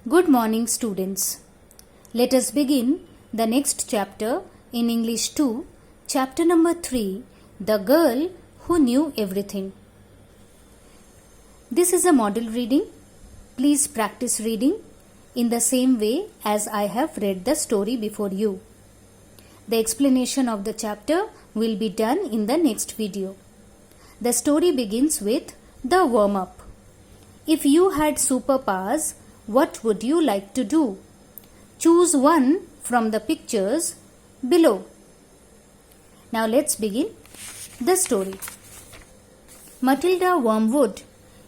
Good morning, students. Let us begin the next chapter in English 2, chapter number 3, The Girl Who Knew Everything. This is a model reading. Please practice reading in the same way as I have read the story before you. The explanation of the chapter will be done in the next video. The story begins with the warm-up. If you had superpowers, what would you like to do? Choose one from the pictures below. Now let's begin the story. Matilda Wormwood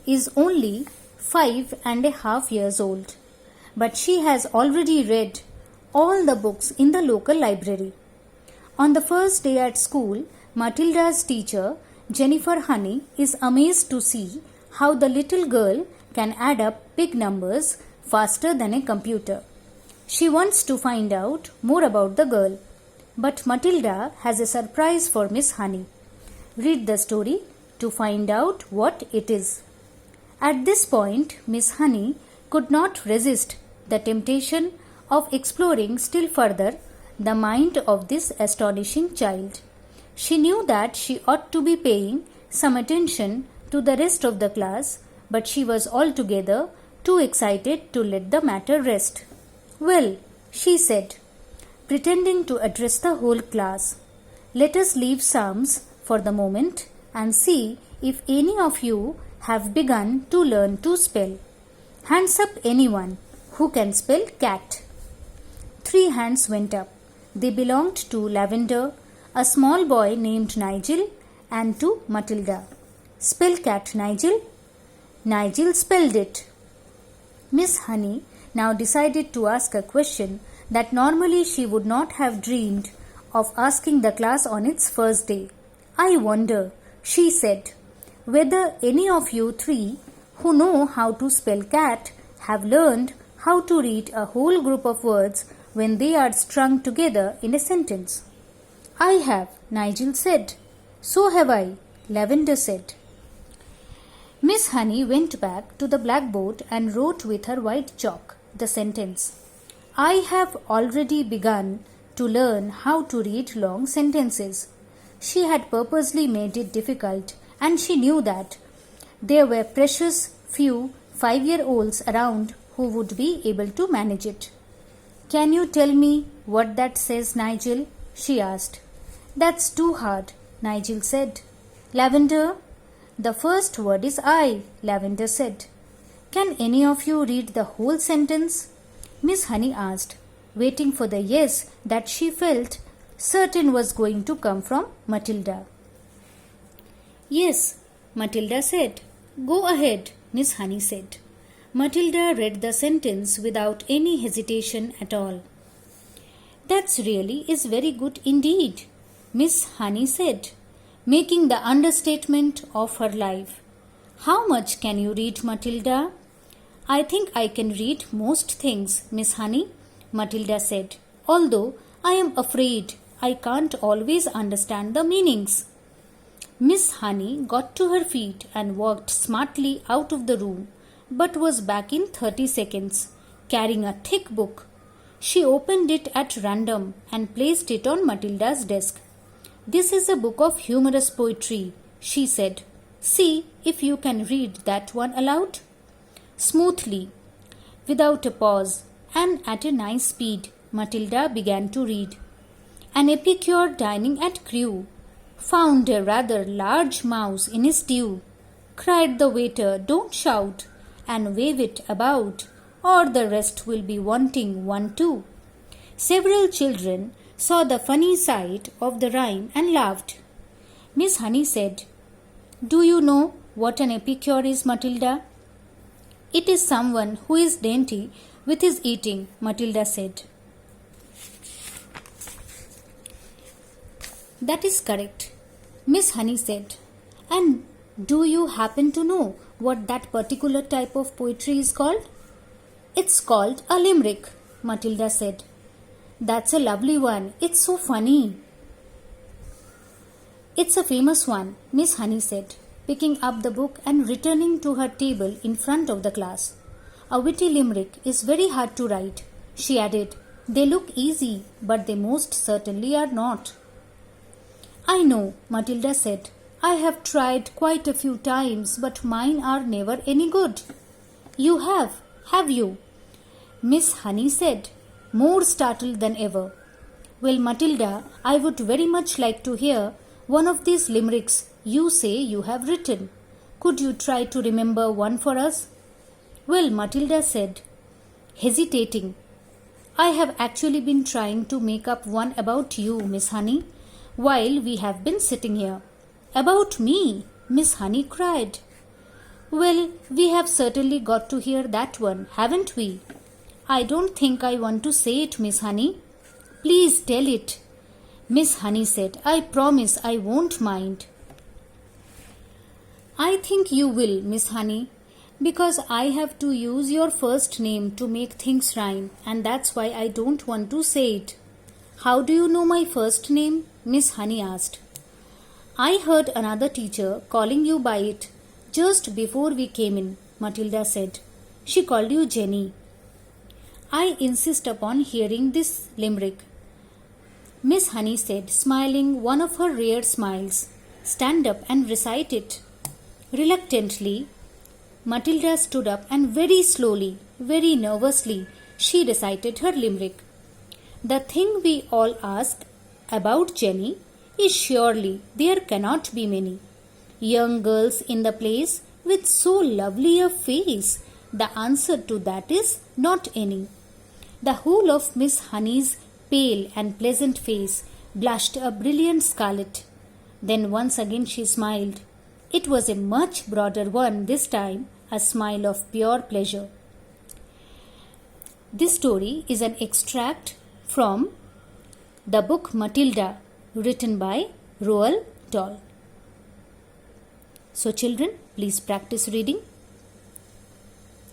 is only 5.5 years old, but she has already read all the books in the local library. On the first day at school, Matilda's teacher, Jennifer Honey, is amazed to see how the little girl can add up big numbers faster than a computer. She wants to find out more about the girl, but Matilda has a surprise for Miss Honey. Read the story to find out what it is. At this point, Miss Honey could not resist the temptation of exploring still further the mind of this astonishing child. She knew that she ought to be paying some attention to the rest of the class, but she was altogether too excited to let the matter rest. "Well," she said, pretending to address the whole class, "let us leave psalms for the moment and see if any of you have begun to learn to spell. Hands up anyone who can spell cat." 3 hands went up. They belonged to Lavender, a small boy named Nigel, and to Matilda. "Spell cat, Nigel." Nigel spelled it. Miss Honey now decided to ask a question that normally she would not have dreamed of asking the class on its first day. "I wonder," she said, "whether any of you 3 who know how to spell cat have learned how to read a whole group of words when they are strung together in a sentence." "I have," Nigel said. "So have I," Lavender said. Miss Honey went back to the blackboard and wrote with her white chalk the sentence, "I have already begun to learn how to read long sentences." She had purposely made it difficult, and she knew that there were precious few 5-year-olds around who would be able to manage it. "Can you tell me what that says, Nigel?" she asked. "That's too hard," Nigel said. "Lavender?" "The first word is I," Lavender said. "Can any of you read the whole sentence?" Miss Honey asked, waiting for the yes that she felt certain was going to come from Matilda. "Yes," Matilda said. "Go ahead," Miss Honey said. Matilda read the sentence without any hesitation at all. "That's really is very good indeed," Miss Honey said, making the understatement of her life. "How much can you read, Matilda?" "I think I can read most things, Miss Honey," Matilda said, "although I am afraid I can't always understand the meanings." Miss Honey got to her feet and walked smartly out of the room, but was back in 30 seconds, carrying a thick book. She opened it at random and placed it on Matilda's desk. "This is a book of humorous poetry," she said. "See if you can read that one aloud." Smoothly, without a pause, and at a nice speed, Matilda began to read. "An epicure dining at Crewe found a rather large mouse in his stew. Cried the waiter, 'Don't shout and wave it about, or the rest will be wanting one too.' Several children saw the funny side of the rhyme and laughed. Miss Honey said, "Do you know what an epicure is, Matilda?" "It is someone who is dainty with his eating," Matilda said. "That is correct," Miss Honey said. "And do you happen to know what that particular type of poetry is called?" "It's called a limerick," Matilda said. "That's a lovely one. It's so funny." "It's a famous one," Miss Honey said, picking up the book and returning to her table in front of the class. A witty limerick is very hard to write, she added. They look easy, but they most certainly are not. I know, Matilda said. I have tried quite a few times, but mine are never any good. You have you? Miss Honey said, more startled than ever. Well, Matilda, I would very much like to hear one of these limericks you say you have written. Could you try to remember one for us? Well, Matilda said, hesitating, I have actually been trying to make up one about you, Miss Honey, while we have been sitting here. About me, Miss Honey cried. Well, we have certainly got to hear that one, haven't we? I don't think I want to say it, Miss Honey. Please tell it. Miss Honey said, I promise I won't mind. I think you will, Miss Honey, because I have to use your first name to make things rhyme, and that's why I don't want to say it. How do you know my first name? Miss Honey asked. I heard another teacher calling you by it just before we came in, Matilda said. She called you Jenny. I insist upon hearing this limerick. Miss Honey said, smiling one of her rare smiles. Stand up and recite it. Reluctantly, Matilda stood up and very slowly, very nervously, she recited her limerick. The thing we all ask about Jenny is surely there cannot be many young girls in the place with so lovely a face. The answer to that is not any. The whole of Miss Honey's pale and pleasant face blushed a brilliant scarlet. Then once again she smiled. It was a much broader one this time, a smile of pure pleasure. This story is an extract from the book Matilda, written by Roald Dahl. So children, please practice reading.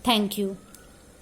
Thank you.